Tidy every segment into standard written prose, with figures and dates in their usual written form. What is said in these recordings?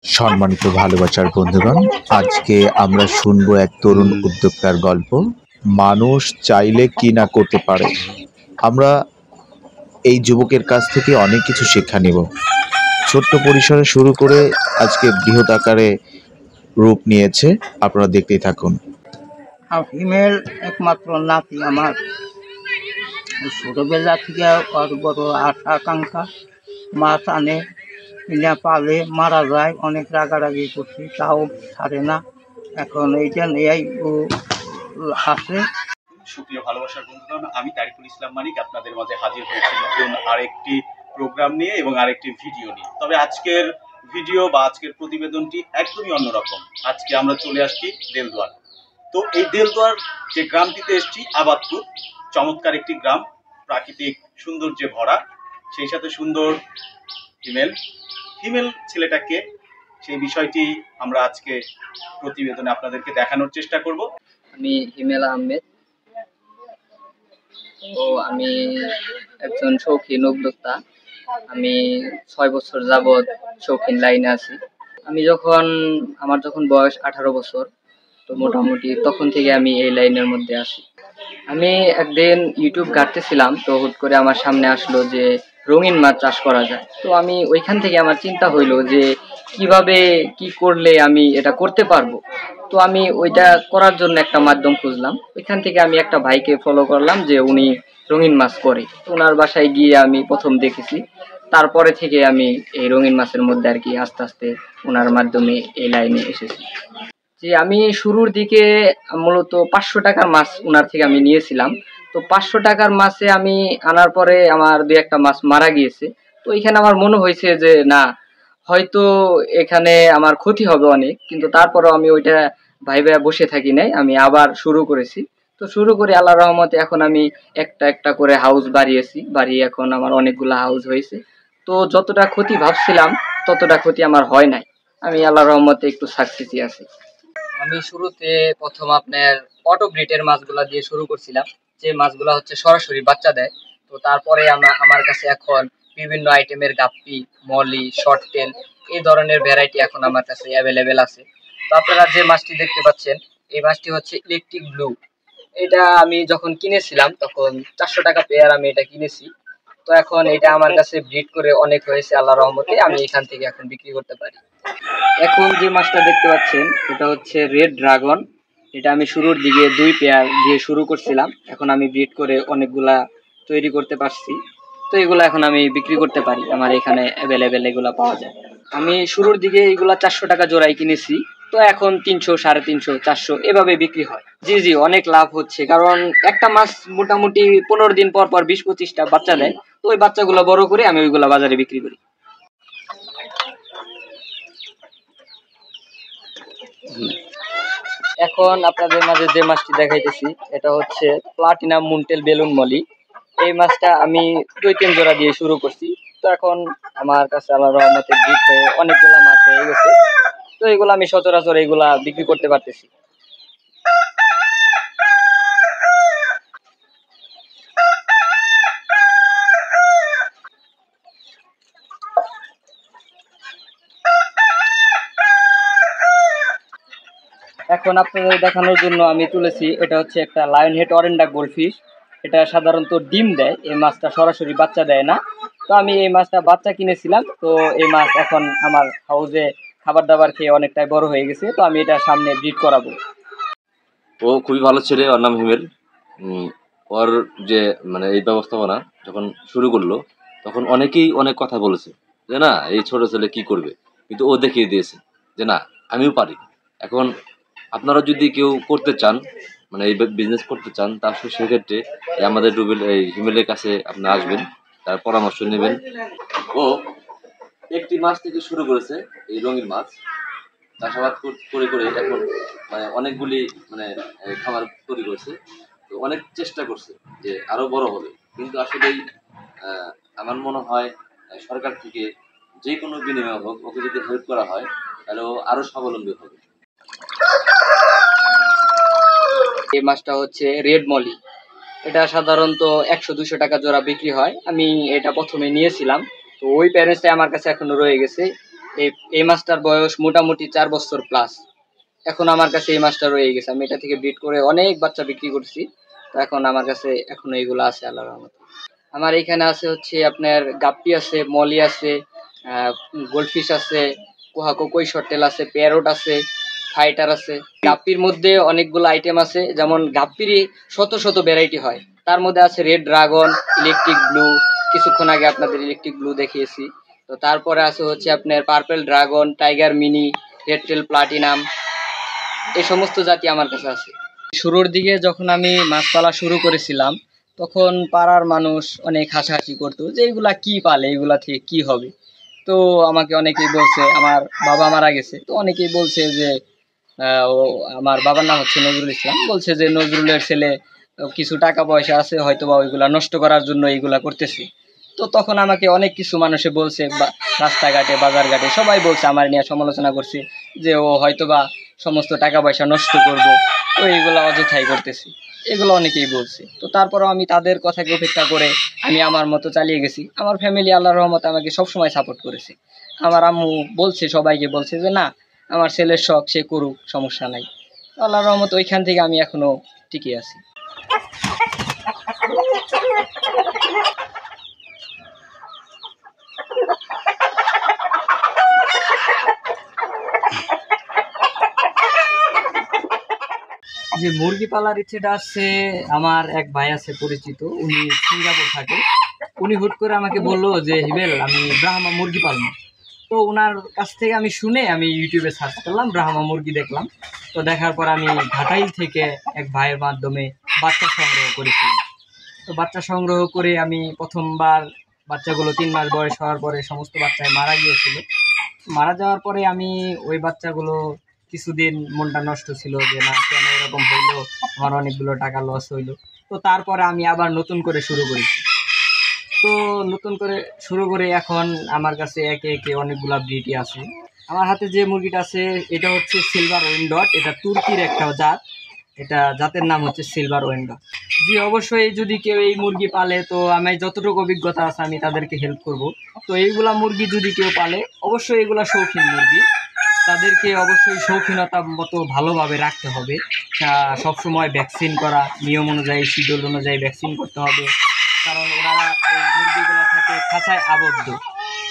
সম্মানিত ভালোবাসার বন্ধুগণ, আজকে আমরা শুনবো এক তরুণ উদ্যোক্তার গল্প। মানুষ চাইলে কি না করতে পারে। আমরা এই যুবকের কাছ থেকে অনেক কিছু শিক্ষা নেব। ছোট্ট পরিসরে শুরু করে আজকে বৃহৎ আকারে রূপ নিয়েছে। আপনারা দেখতেই থাকুন। হিমেল একমাত্র নাতি আমার। ছোটবেলা থেকে ওর বড় আশা আকাঙ্ক্ষা। মাছ আনে, কিনে পালে, মারা যায়, অনেক রাগারাগি করছি, তাও ছাড়ে না। এখন এইটা নিয়েই ও আছে। সুপ্রিয় ভালোবাসার বন্ধুগণ, আমি তারিকুল ইসলাম মানিক আপনাদের মাঝে হাজির হয়েছি নতুন আরেকটি প্রোগ্রাম নিয়ে এবং আরেকটি ভিডিও নিয়ে। তবে আজকের ভিডিও বা আজকের প্রতিবেদনটি একদমই অন্যরকম। আজকে আমরা চলে আসছি দেলদুয়ার। তো এই দেলদুয়ার যে গ্রামটিতে এসেছি, আবাদপুর, চমৎকার একটি গ্রাম, প্রাকৃতিক সৌন্দর্যে ভরা, সেই সাথে সুন্দর হিমেল ছেলেটাকে, সেই বিষয়টি আমরা আজকে প্রতিবেদনে আপনাদেরকে দেখানোর চেষ্টা করব। আমি হিমেল আহমেদ। তো আমি একজন শৌখিন উদ্যোক্তা। আমি 6 বছর যাবৎ শৌখিন লাইনে আছি। আমার যখন বয়স 18 বছর, তো মোটামুটি তখন থেকে আমি এই লাইনের মধ্যে আছি। আমি একদিন ইউটিউব ঘাঁটতেছিলাম, তো হুট করে আমার সামনে আসলো যে রঙিন মাছ চাষ করা যায়। তো আমি ওইখান থেকে আমার চিন্তা হইলো যে কিভাবে কি করলে আমি এটা করতে পারবো। তো আমি ওইটা করার জন্য একটা মাধ্যম খুঁজলাম। ওইখান থেকে আমি একটা ভাইকে ফলো করলাম যে উনি রঙিন মাছ করে। ওনার বাসায় গিয়ে আমি প্রথম দেখেছি। তারপরে থেকে আমি এই রঙিন মাছের মধ্যে আর কি আস্তে আস্তে ওনার মাধ্যমে এই লাইনে এসেছি। যে আমি শুরুর দিকে মূলত 500 টাকার মাছ ওনার থেকে আমি নিয়েছিলাম। তো 500 টাকার মাছে আমি আনার পরে আমার 2-1টা মাছ মারা গিয়েছে। তো এখানে আমার মনে হয়েছে যে না, হয়তো এখানে আমার ক্ষতি হবে অনেক, কিন্তু তারপরেও আমি ওইটা ভাইবা বসে থাকি নাই, আমি আবার শুরু করেছি। তো শুরু করে আল্লাহর রহমতে এখন আমি একটা একটা করে হাউস বাড়িয়ে এখন আমার অনেকগুলো হাউস হয়েছে। তো যতটা ক্ষতি ভাবছিলাম ততটা ক্ষতি আমার হয় নাই। আমি আল্লাহর রহমতে একটু সাকসেসই আছি। আমি শুরুতে প্রথম আপনার অটো ব্রিডের মাছগুলা দিয়ে শুরু করছিলাম, যে মাছগুলা হচ্ছে সরাসরি বাচ্চা দেয়। তো তারপরে আমার কাছে এখন বিভিন্ন আইটেমের গাপ্পি, মলি, শর্ট টেল, এই ধরনের ভ্যারাইটি এখন আমার কাছে অ্যাভেলেবেল আছে। তো আপনারা যে মাছটি দেখতে পাচ্ছেন, এই মাছটি হচ্ছে ইলেকট্রিক ব্লু। এটা আমি যখন কিনেছিলাম তখন 400 টাকা পেয়ার আমি এটা কিনেছি। তো এখন এটা আমার কাছে ব্রিড করে অনেক হয়েছে, আল্লাহর রহমতে আমি এখান থেকে এখন বিক্রি করতে পারি। এখন যে মাছটা দেখতে পাচ্ছেন এটা হচ্ছে রেড ড্রাগন। এটা আমি শুরুর দিকে 2 পেয়ার দিয়ে শুরু করছিলাম, এখন আমি ব্রিড করে অনেকগুলা তৈরি করতে পারছি। তো এগুলো এখন আমি বিক্রি করতে পারি, আমার এখানে অ্যাভেলেবেল এগুলা পাওয়া যায়। আমি শুরুর দিকে এগুলা 400 টাকা জোড়াই কিনেছি, তো এখন 300, 350, 400 এভাবে বিক্রি হয়। জি, অনেক লাভ হচ্ছে, কারণ একটা মাছ মোটামুটি 15 দিন পর পর 20-25টা বাচ্চা দেয়। তো ওই বাচ্চাগুলো বড় করে আমি ওইগুলা বাজারে বিক্রি করি। এখন আপনাদের মাঝে যে মাছটি দেখাইতেছি এটা হচ্ছে প্লাটিনাম মুন্টেল বেলুন মলি। এই মাছটা আমি 2-3 জোড়া দিয়ে শুরু করছি। তো এখন আমার কাছে আল্লাহর রহমতে ব্রিড হয়ে অনেকগুলা মাছ হয়ে গেছে। তো এগুলো আমি সচরাচর এগুলা বিক্রি করতে পারতেছি। এখন আপনাদের দেখানোর জন্য আমি তুলেছি, এটা হচ্ছে একটা লায়ন হেড অরেন্ডা গোল্ডফিশ। এটা সাধারণত ডিম দেয়, এই মাছটা সরাসরি বাচ্চা দেয় না। তো আমি এই মাছটা বাচ্চা কিনেছিলাম, তো এই মাছ এখন আমার হাউসে খাবার দাবার খেয়ে অনেকটাই বড় হয়ে গেছে। তো আমি এটা সামনে ব্রিড করাবো। ও খুবই ভালো ছেলে, ওর নাম হিমেল। ওর যে মানে এই ব্যবস্থাপনা যখন শুরু করলো তখন অনেকেই অনেক কথা বলেছে যে না এই ছোট ছেলে কি করবে, কিন্তু ও দেখিয়ে দিয়েছে যে না আমিও পারি। এখন আপনারা যদি কেউ করতে চান, মানে এই বিজনেস করতে চান, তার সেক্ষেত্রে আমাদের এই হিমেলের কাছে আপনি আসবেন, তার পরামর্শ নেবেন। ও একটি মাছ থেকে শুরু করেছে, এই রঙিন মাছ চাষাবাদ করে করে এখন মানে অনেকগুলি মানে খাবার তৈরি করছে। তো অনেক চেষ্টা করছে যে আরো বড় হবে, কিন্তু আসলেই আমার মনে হয় সরকার থেকে যে কোনো বিনিময় হোক, ওকে যদি হেল্প করা হয় তাহলে ও আরো স্বাবলম্বী হবে। এই মাছটা হচ্ছে রেড মলি। এটা সাধারণত 100-200 টাকা জোড়া বিক্রি হয়। আমি এটা প্রথমে নিয়েছিলাম, তো ওই প্যারেন্টসটাই আমার কাছে এখনো রয়ে গেছে। এই মাছটার বয়স মোটামুটি 4 বছর প্লাস। এখন আমার কাছে এই মাছটা রয়ে গেছে, আমি এটা থেকে ব্রিড করে অনেক বাচ্চা বিক্রি করছি। তো এখন আমার কাছে এখনো এগুলো আছে আল্লাহর রহমতে। আমার এখানে আছে হচ্ছে আপনার গাপ্পি আছে, মলি আছে, গোল্ডফিশ আছে, কোহাকো কই শর্টেল আছে, প্যারট আছে, ফাইটার আছে। গাপ্পির মধ্যে অনেকগুলো আইটেম আছে, যেমন গাপ্পিরই শত শত ভ্যারাইটি হয়। তার মধ্যে আছে রেড ড্রাগন, ইলেকট্রিক ব্লু, কিছুক্ষণ আগে আপনাদের ইলেকট্রিক ব্লু দেখিয়েছি। তো তারপরে আছে হচ্ছে আপনার purple dragon, tiger mini, red tail platinum, এই সমস্ত জাতি আমার কাছে আছে। শুরুর দিকে যখন আমি মাছ পালা শুরু করেছিলাম, তখন পাড়ার মানুষ অনেক হাসাহাসি করতো যে এগুলা কি পালে, এগুলা থেকে কি হবে। তো আমাকে অনেকেই বলছে, আমার বাবা মারা গেছে, তো অনেকেই বলছে যে ও, আমার বাবার নাম হচ্ছে নজরুল ইসলাম, বলছে যে নজরুলের ছেলে কিছু টাকা পয়সা আছে, হয়তো বা ওইগুলা নষ্ট করার জন্য এইগুলা করতেছে। তো তখন আমাকে অনেক কিছু মানুষে বলছে, রাস্তাঘাটে বাজারঘাটে সবাই বলছে, আমার নিয়ে সমালোচনা করছে যে ও হয়তো বা সমস্ত টাকা পয়সা নষ্ট করব, তো এইগুলো অযথাই করতেছি, এগুলো অনেকেই বলছে। তো তারপরও আমি তাদের কথাকে উপেক্ষা করে আমি আমার মতো চালিয়ে গেছি। আমার ফ্যামিলি আল্লাহর রহমতে আমাকে সবসময় সাপোর্ট করেছে। আমার আম্মু বলছে, সবাইকে বলছে যে না, আমার ছেলের শখ, সে করুক, সমস্যা নাই। আল্লাহর রহমতে ওইখান থেকে আমি এখনো টিকে আছি। যে মুরগি পালার ইচ্ছেটা আছে, আমার এক ভাই আছে পরিচিত, উনি সিঙ্গাপুর থাকে। উনি হুট করে আমাকে বললো যে হিবেল, আমি ব্রাহ্মা মুরগি পালবো। তো ওনার কাছ থেকে আমি শুনে আমি ইউটিউবে সার্চ করলাম, ব্রাহ্মা মুরগি দেখলাম। তো দেখার পর আমি ঘাটাইল থেকে এক ভাইয়ের মাধ্যমে বাচ্চা সংগ্রহ করেছিলাম। তো বাচ্চা সংগ্রহ করে আমি প্রথমবার বাচ্চাগুলো 3 মাস বয়স হওয়ার পরে সমস্ত বাচ্চায় মারা গিয়েছিল। মারা যাওয়ার পরে আমি ওই বাচ্চাগুলো কিছুদিন মনটা নষ্ট ছিল যে না, কেন এরকম হইলো, আমার অনেকগুলো টাকা লস হইলো। তো তারপরে আমি আবার নতুন করে শুরু করেছি। তো নতুন করে শুরু করে এখন আমার কাছে একে একে অনেকগুলা ব্রিডই আছে। আমার হাতে যে মুরগিটা আছে এটা হচ্ছে সিলভার উইন্ডট, এটা তুর্কির একটা জাত, এটা জাতের নাম হচ্ছে সিলভার উইন্ডট। জি অবশ্যই, যদি কেউ এই মুরগি পালে, তো আমি যতটুকু অভিজ্ঞতা আছে আমি তাদেরকে হেল্প করব। তো এইগুলা মুরগি যদি কেউ পালে, অবশ্যই এগুলা শৌখিন মুরগি, তাদেরকে অবশ্যই শৌখিনতা মতো ভালোভাবে রাখতে হবে। সবসময় ভ্যাকসিন করা, নিয়ম অনুযায়ী শিডিউল অনুযায়ী ভ্যাকসিন করতে হবে। কারণ ওনারা এই মুরগিগুলো থাকে খাঁচায় আবদ্ধ।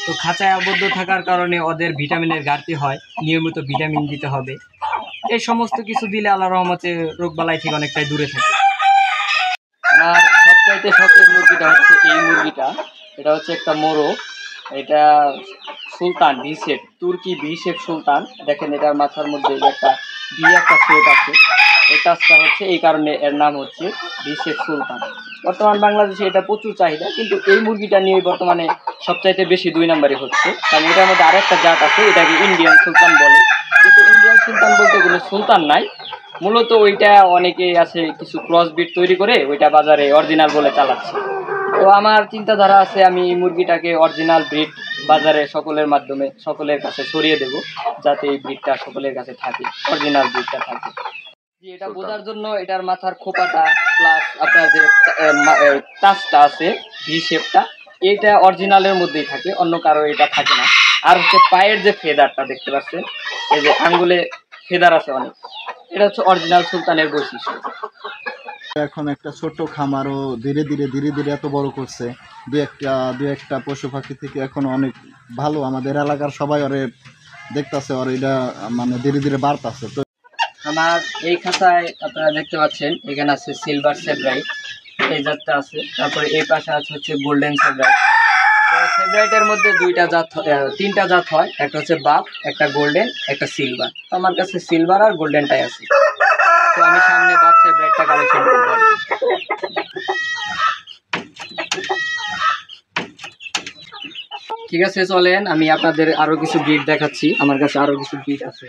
তো খাঁচায় আবদ্ধ থাকার কারণে ওদের ভিটামিনের ঘাটতি হয়, নিয়মিত ভিটামিন দিতে হবে। এই সমস্ত কিছু দিলে আল্লাহর রহমতে রোগবালাই থেকে অনেকটাই দূরে থাকে। আমার সবচাইতে শখের মুরগিটা হচ্ছে এই মুরগিটা। এটা হচ্ছে একটা মোরগ, এটা সুলতান ভি শেপ, তুর্কি ভি শেপ সুলতান। দেখেন এটার মাথার মধ্যে একটা শেপ আছে। এই কাজটা হচ্ছে এই কারণে এর নাম হচ্ছে ভি শেপ সুলতান। বর্তমান বাংলাদেশে এটা প্রচুর চাহিদা, কিন্তু এই মুরগিটা নিয়ে বর্তমানে সবচাইতে বেশি 2 নম্বরে হচ্ছে। কারণ এটার মধ্যে আরেকটা জাত আছে, এটাকে ইন্ডিয়ান সুলতান বলে। কিন্তু ইন্ডিয়ান সুলতান বলতে কোনো সুলতান নাই, মূলত ওইটা অনেকে আছে কিছু ক্রস ব্রিড তৈরি করে ওইটা বাজারে অরিজিনাল বলে চালাচ্ছে। তো আমার চিন্তাধারা আছে, আমি এই মুরগিটাকে অরিজিনাল ব্রিড বাজারে সকলের কাছে ছড়িয়ে দেব, যাতে এই ব্রিডটা সকলের কাছে থাকে, অরিজিনাল ব্রিডটা থাকে। এটা বোঝার জন্য এটার মাথার খোপাটা প্লাস আপনার যে টাচটা আছে ভি শেপটা, এটা অরিজিনালের মধ্যেই থাকে, অন্য কারো এটা থাকে না। আর হচ্ছে পায়ের যে ফেদারটা দেখতে পাচ্ছেন, এই যে আঙ্গুলে ফেদার আছে অনেক, এটা হচ্ছে অরিজিনাল সুলতানের বৈশিষ্ট্য। এখন একটা ছোট্ট খামারও ধীরে ধীরে এত বড় করছে। দু একটা পশু পাখি থেকে এখন অনেক ভালো, আমাদের এলাকার সবাই ওরে দেখতেছে, ওর এটা মানে ধীরে ধীরে বাড়তেছে। তো আমার এই খাতায় আপনারা দেখতে পাচ্ছেন এখানে আছে সিলভার সেব্রাইট, এই জাতটা আছে। তারপরে এই পাশে আছে হচ্ছে গোল্ডেন সেব্রাইট। তো সেব্রাইটের মধ্যে 3টা জাত হয়, একটা হচ্ছে বাফ, একটা গোল্ডেন, একটা সিলভার। তো আমার কাছে সিলভার আর গোল্ডেনটাই আছে। তো আমি সামনে বাফ সেব্রাইটটা কালেকশন করবো। ঠিক আছে, চলেন আমি আপনাদের আরো কিছু ব্রিড দেখাচ্ছি, আমার কাছে আরো কিছু ব্রিড আছে।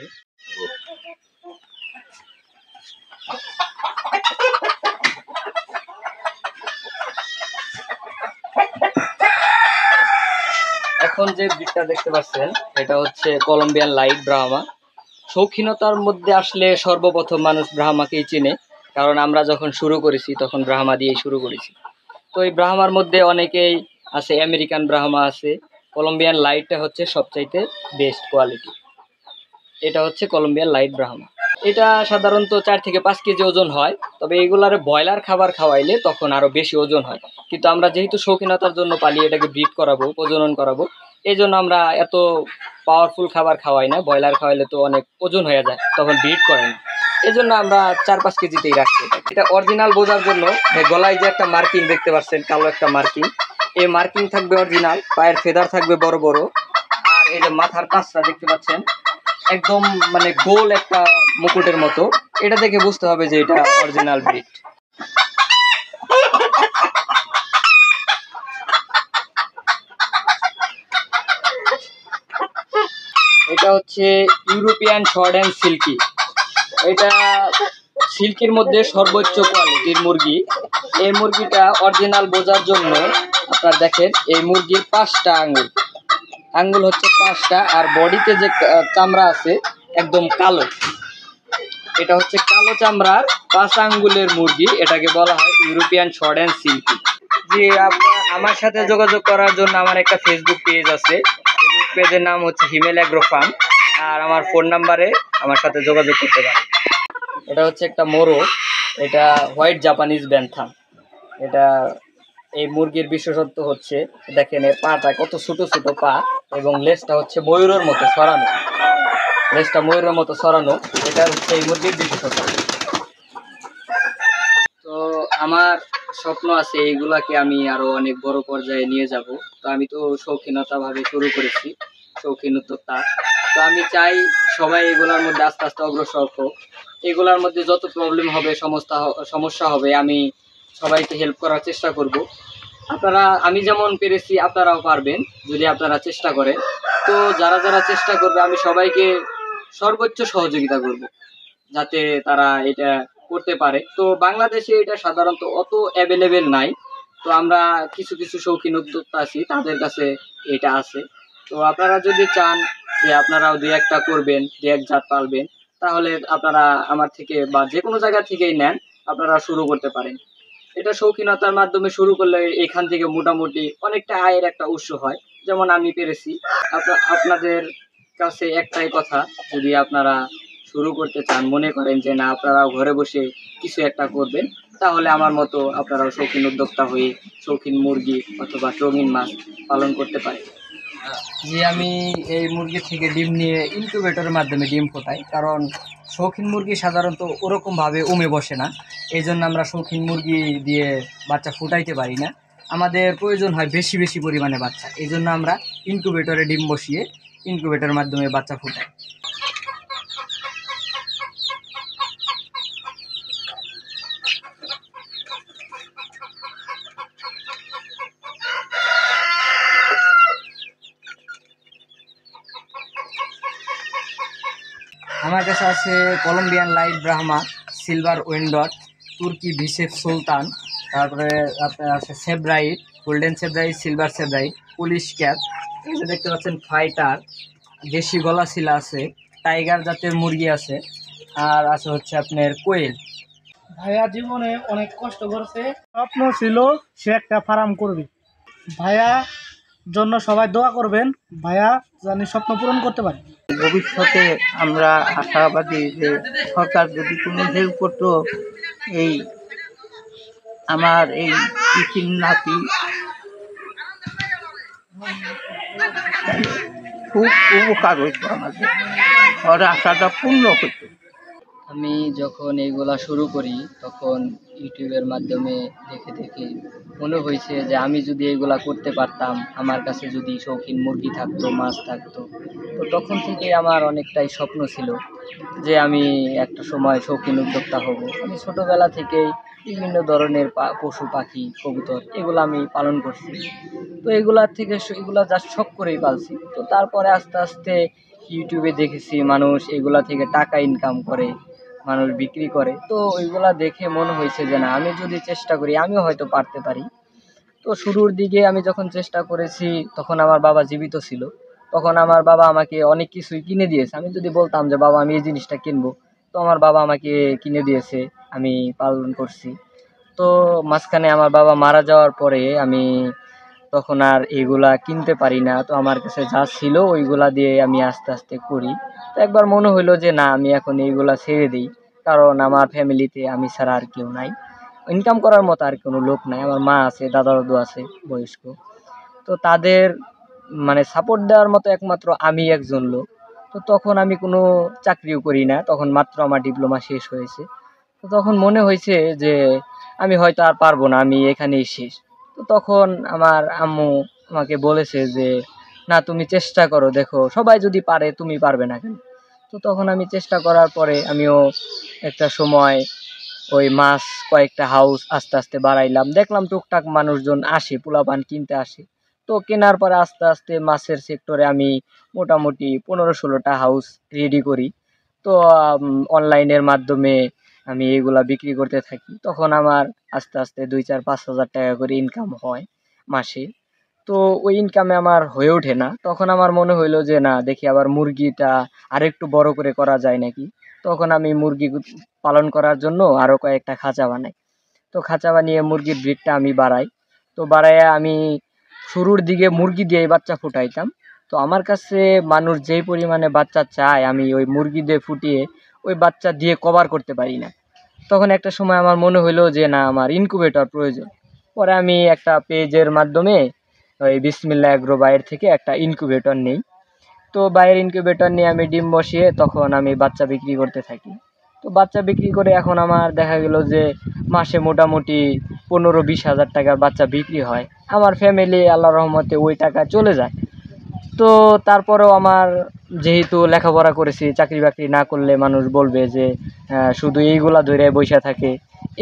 এখন যে ব্রিডটা দেখতে পাচ্ছেন এটা হচ্ছে কলম্বিয়ান লাইট ব্রাহ্মা। শৌখিনতার মধ্যে আসলে সর্বপ্রথম মানুষ ব্রাহ্মাকেই চেনে, কারণ আমরা যখন শুরু করেছি তখন ব্রাহ্মা দিয়েই শুরু করেছি। তো এই ব্রাহ্মার মধ্যে অনেকেই আছে, আমেরিকান ব্রাহ্মা আছে, কলম্বিয়ান লাইটটা হচ্ছে সবচাইতে বেস্ট কোয়ালিটি। এটা হচ্ছে কলম্বিয়ান লাইট ব্রাহ্মা। এটা সাধারণত 4 থেকে 5 কেজি ওজন হয়, তবে এগুলারে ব্রয়লার খাবার খাওয়াইলে তখন আরও বেশি ওজন হয়। কিন্তু আমরা যেহেতু শৌখিনতার জন্য পালি, এটাকে ব্রিড করাবো, প্রজনন করাবো, এই জন্য আমরা এত পাওয়ারফুল খাবার খাওয়াই না। ব্রয়লার খাওয়াইলে তো অনেক ওজন হয়ে যায়, তখন ব্রিড করে না। এই জন্য আমরা 4-5 কেজিতেই রাখছি। এটা অরিজিনাল বোঝার জন্য গলায় যে একটা মার্কিং দেখতে পাচ্ছেন, কালো একটা মার্কিং, এই মার্কিং থাকবে অরিজিনাল, পায়ের ফেদার থাকবে বড় বড়, আর এই যে মাথার কাছটা দেখতে পাচ্ছেন একদম মানে গোল একটা মুকুটের মতো। এটা দেখে বুঝতে হবে যে এটা অরিজিনাল ব্রিড। এটা হচ্ছে ইউরোপিয়ান শর্ট অ্যান্ড সিল্কি। এটা সিল্কির মধ্যে সর্বোচ্চ কোয়ালিটির মুরগি। এই মুরগিটা অরিজিনাল বোঝার জন্য আপনার দেখেন এই মুরগির 5টা আঙ্গুল হচ্ছে 5টা, আর বডিতে যে চামড়া আছে একদম কালো। এটা হচ্ছে কালো চামড়ার 5 আঙ্গুলের মুরগি, এটাকে বলা হয় ইউরোপিয়ান শর্ট অ্যান্ড সিল্কি। যে আমার সাথে যোগাযোগ করার জন্য আমার একটা ফেসবুক পেজ আছে, ফেসবুক পেজের নাম হচ্ছে হিমেল অ্যাগ্রো ফার্ম, আর আমার ফোন নাম্বারে আমার সাথে যোগাযোগ করতে পারেন। এটা হচ্ছে একটা মোরো, এটা হোয়াইট জাপানিজ ব্যান্থাম। এটা এই মুরগির বিশেষত্ব হচ্ছে দেখেন এর পাটা কত ছোট ছোট পা, এবং লেজটা হচ্ছে ময়ূরের মতো সরানো, লেজটা ময়ূরের মতো সরানো। এটা হচ্ছে এই মুরগির বিশেষত্ব। তো আমার স্বপ্ন আছে এইগুলাকে আমি আরো অনেক বড় পর্যায়ে নিয়ে যাব। তো আমি তো শৌখিনতা ভাবে শুরু করেছি, শৌখিন উদ্যোক্তা। তো আমি চাই সবাই এগুলার মধ্যে আস্তে আস্তে অগ্রসর হোক। এগুলার মধ্যে যত প্রবলেম হবে, সমস্যা হবে, আমি সবাইকে হেল্প করার চেষ্টা করব। আমি যেমন পেরেছি আপনারাও পারবেন যদি আপনারা চেষ্টা করেন। তো যারা যারা চেষ্টা করবে আমি সবাইকে সর্বোচ্চ সহযোগিতা করব যাতে তারা এটা করতে পারে। তো বাংলাদেশে এটা সাধারণত অত অ্যাভেলেবেল নাই। তো আমরা কিছু কিছু শৌখিন উদ্যোক্তা আছি, তাদের কাছে এটা আছে। তো আপনারা যদি চান যে আপনারাও 2-1টা করবেন, 2-1 জাত পালবেন, তাহলে আপনারা আমার থেকে বা যে কোনো জায়গা থেকেই নেন, আপনারা শুরু করতে পারেন। এটা শৌখিনতার মাধ্যমে শুরু করলে এখান থেকে মোটামুটি অনেকটা আয়ের একটা উৎস হয়, যেমন আমি পেরেছি। আপনাদের কাছে একটাই কথা, যদি আপনারা শুরু করতে চান, মনে করেন যে না আপনারাও ঘরে বসে কিছু একটা করবেন, তাহলে আমার মতো আপনারাও শৌখিন উদ্যোক্তা হয়ে শৌখিন মুরগি অথবা রঙিন মাছ পালন করতে পারেন। যে আমি এই মুরগি থেকে ডিম নিয়ে ইনকিউবেটরের মাধ্যমে ডিম ফোটাই, কারণ শৌখিন মুরগি সাধারণত ওরকমভাবে উমে বসে না। এই জন্য আমরা শৌখিন মুরগি দিয়ে বাচ্চা ফুটাইতে পারি না, আমাদের প্রয়োজন হয় বেশি বেশি পরিমাণে বাচ্চা। এই জন্য আমরা ইনকিউবেটরে ডিম বসিয়ে ইনকিউবেটরের মাধ্যমে বাচ্চা ফুটাই। আমার কাছে আছে কলম্বিয়ান লাইট ব্রাহ্মা, সিলভার উইন্ডট, তুর্কি ভিসেফ সুলতান, তারপরে আপনার আছে Sebright, golden Sebright, silver Sebright, police cap, এই যে দেখতে পাচ্ছেন ফাইটার, দেশি গলাশিলা আছে, টাইগার জাতের মুরগি আছে, আর আছে হচ্ছে আপনার কোয়েল। ভাইয়া জীবনে অনেক কষ্ট করেছে, স্বপ্ন ছিল সে একটা ফার্ম করবে। ভাইয়া জন্য সবাই দোয়া করবেন, ভাইয়া জানি স্বপ্ন পূরণ করতে পারে। ভবিষ্যতে আমরা আশাবাদী যে সরকার যদি কোনো হেল্প করতো, এই আমার এই পিসির নাতি খুব উপকার হইতো, আমাদের ওর আশাটা পূর্ণ হতো। আমি যখন এইগুলা শুরু করি তখন ইউটিউবের মাধ্যমে দেখে দেখে মনে হয়েছে যে আমি যদি এইগুলা করতে পারতাম, আমার কাছে যদি শৌখিন মুরগি থাকতো, মাছ থাকতো, তো তখন থেকে আমার অনেকটাই স্বপ্ন ছিল যে আমি একটা সময় শৌখিন উদ্যোক্তা হব। আমি ছোটোবেলা থেকেই বিভিন্ন ধরনের পশু পাখি, কবুতর এগুলো আমি পালন করছি। তো এগুলা জাস্ট শখ করেই পালছি। তো তারপরে আস্তে আস্তে ইউটিউবে দেখেছি মানুষ এগুলা থেকে টাকা ইনকাম করে, মানুষ বিক্রি করে। তো ওইগুলা দেখে মনে হয়েছে যে না, আমি যদি চেষ্টা করি আমিও হয়তো পারতে পারি। তো শুরুর দিকে আমি যখন চেষ্টা করেছি তখন আমার বাবা জীবিত ছিল, তখন আমার বাবা আমাকে অনেক কিছুই কিনে দিয়েছে। আমি যদি বলতাম যে বাবা আমি এই জিনিসটা কিনবো, তো আমার বাবা আমাকে কিনে দিয়েছে, আমি পালন করছি। তো মাঝখানে আমার বাবা মারা যাওয়ার পরে আমি তখন আর এগুলা কিনতে পারি না। তো আমার কাছে যা ছিল ওইগুলা দিয়ে আমি আস্তে আস্তে করি। তো একবার মনে হইলো যে না, আমি এখন এইগুলা ছেড়ে দিই, কারণ আমার ফ্যামিলিতে আমি ছাড়া আর কেউ নাই, ইনকাম করার মতো আর কোনো লোক নাই। আমার মা আছে, দাদা দাদু আছে বয়স্ক, তো তাদের মানে সাপোর্ট দেওয়ার মতো একমাত্র আমি একজন লোক। তো তখন আমি কোনো চাকরিও করি না, তখন মাত্র আমার ডিপ্লোমা শেষ হয়েছে। তো তখন মনে হয়েছে যে আমি হয়তো আর পারবো না, আমি এখানেই শেষ। তো তখন আমার আম্মু আমাকে বলেছে যে না, তুমি চেষ্টা করো, দেখো সবাই যদি পারে তুমি পারবে না কেন। তো তখন আমি চেষ্টা করার পরে আমিও একটা সময় ওই মাছ কয়েকটা হাউস আস্তে আস্তে বাড়াইলাম, দেখলাম টুকটাক মানুষজন আসে, পোলাপান কিনতে আসে। তো কেনার পরে আস্তে আস্তে মাছের সেক্টরে আমি মোটামুটি 15-16টা হাউস রেডি করি। তো অনলাইনের মাধ্যমে আমি এগুলা বিক্রি করতে থাকি। তখন আমার আস্তে আস্তে 2, 4, 5 হাজার টাকা করে ইনকাম হয় মাসে। তো ওই ইনকামে আমার হয়ে ওঠে না। তখন আমার মনে হইলো যে না, দেখি আবার মুরগিটা আরেকটু বড় করে করা যায় নাকি। তখন আমি মুরগি পালন করার জন্য আরও কয়েকটা খাঁচা বানাই। তো খাঁচা বানিয়ে মুরগির ব্রিডটা আমি বাড়াই। তো বাড়াইয়া আমি শুরুর দিকে মুরগি দিয়েই বাচ্চা ফুটাইতাম। তো আমার কাছে মানুষ যেই পরিমাণে বাচ্চা চায়, আমি ওই মুরগি দিয়ে ফুটিয়ে ওই বাচ্চা দিয়ে কভার করতে পারি না। তখন একটা সময় আমার মনে হইলো যে না, আমার ইনকিউবেটর প্রয়োজন। পরে আমি একটা পেজের মাধ্যমে ওই বিসমিল্লাহ এগ্রো বাইরের থেকে একটা ইনকিউবেটর নেই। তো বাইরের ইনকিউবেটর নিয়ে আমি ডিম বসিয়ে তখন আমি বাচ্চা বিক্রি করতে থাকি। তো বাচ্চা বিক্রি করে এখন আমার দেখা গেল যে মাসে মোটামুটি 15-20 হাজার টাকার বাচ্চা বিক্রি হয়। আমার ফ্যামিলি আল্লাহর রহমতে ওই টাকা চলে যায়। তো তারপরেও আমার যেহেতু লেখাপড়া করেছি, চাকরি বাকরি না করলে মানুষ বলবে যে শুধু এইগুলা ধরে বসে থাকে।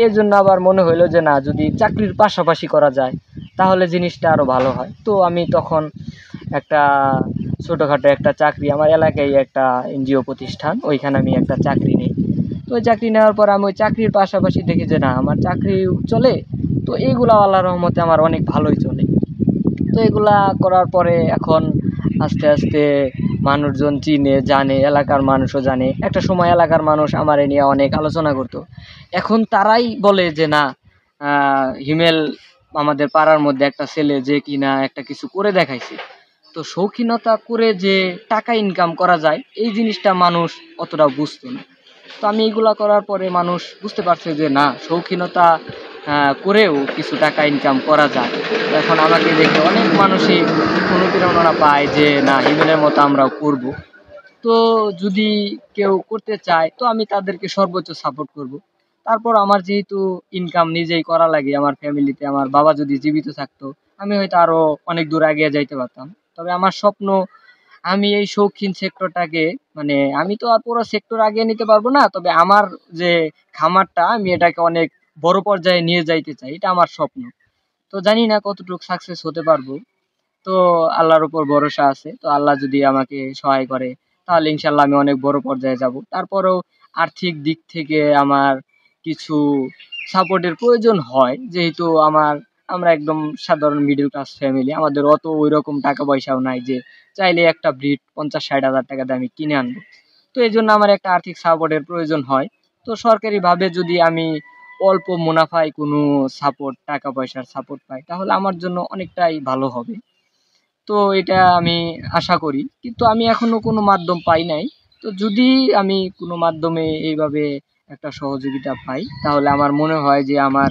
এর জন্য আবার মনে হইলো যে না, যদি চাকরির পাশাপাশি করা যায় তাহলে জিনিসটা আরও ভালো হয়। তো আমি তখন একটা ছোটোখাটো একটা চাকরি, আমার এলাকায় একটা এনজিও প্রতিষ্ঠান, ওইখানে আমি একটা চাকরি নিই। তো ওই চাকরি নেওয়ার পর আমি ওই চাকরির পাশাপাশি দেখি যে না, আমার চাকরি চলে, তো এইগুলা আল্লাহর রহমতে আমার অনেক ভালোই চলে। তো এগুলা করার পরে এখন আস্তে আস্তে মানুষজন চিনে জানে, এলাকার মানুষও জানে। একটা সময় এলাকার মানুষ আমার নিয়ে অনেক আলোচনা করতো। এখন তারাই বলে যে না, হিমেল আমাদের পাড়ার মধ্যে একটা ছেলে যে কিনা একটা কিছু করে দেখাইছে। তো শৌখিনতা করে যে টাকা ইনকাম করা যায় এই জিনিসটা মানুষ অতটাও বুঝতো না। তো আমি এইগুলা করার পরে মানুষ বুঝতে পারছে যে না, শৌখিনতা করেও কিছু টাকা ইনকাম করা যায়। এখন আমাকে দেখে অনেক মানুষই অনুপ্রেরণা পায় যে না, হিমেলের মতো আমরাও করব। তো যদি কেউ করতে চায় তো আমি তাদেরকে সর্বোচ্চ সাপোর্ট করব। তারপর আমার যেহেতু ইনকাম নিজেই করা লাগে, আমার ফ্যামিলিতে আমার বাবা যদি জীবিত থাকতো আমি হয়তো আরও অনেক দূর এগিয়ে যাইতে পারতাম। তবে আমার স্বপ্ন, আমি এই শৌখিন সেক্টরটাকে, মানে আমি তো আর পুরো সেক্টর আগিয়ে নিতে পারবো না, তবে আমার যে খামারটা আমি এটাকে অনেক বড় পর্যায়ে নিয়ে যাইতে চাই, এটা আমার স্বপ্ন। তো জানি না কতটুকু সাকসেস হতে পারবো। তো আল্লাহর উপর ভরসা আছে। তো আল্লাহ যদি আমাকে সহায় করে তাহলে ইনশাল্লাহ আমি অনেক বড় পর্যায়ে যাব। তারপরেও আর্থিক দিক থেকে আমার কিছু সাপোর্টের প্রয়োজন হয়, যেহেতু আমরা একদম সাধারণ মিডল ক্লাস ফ্যামিলি, আমাদের অত ওই রকম টাকা পয়সাও নাই যে চাইলে একটা ব্রিড 50-60 হাজার টাকা দিয়ে আমি কিনে আনবো। তো এই জন্য আমার একটা আর্থিক সাপোর্টের প্রয়োজন হয়। তো সরকারিভাবে যদি আমি অল্প মুনাফায় কোনো সাপোর্ট, টাকা পয়সার সাপোর্ট পাই তাহলে আমার জন্য অনেকটাই ভালো হবে। তো এটা আমি আশা করি, কিন্তু আমি এখনো কোনো মাধ্যম পাই নাই। তো যদি আমি কোনো মাধ্যমে এইভাবে একটা সহযোগিতা পাই তাহলে আমার মনে হয় যে আমার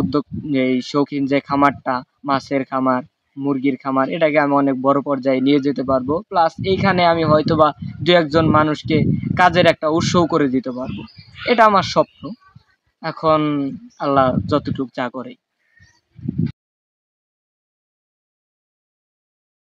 উদ্যোগ, এই শৌখিন যে খামারটা, মাছের খামার, মুরগির খামার, এটাকে আমি অনেক বড় পর্যায়ে নিয়ে যেতে পারবো। প্লাস এইখানে আমি হয়তোবা 2-1 জন মানুষকে কাজের একটা উৎসও করে দিতে পারবো। এটা আমার স্বপ্ন। এখন আল্লাহ যতটুকু যা করে।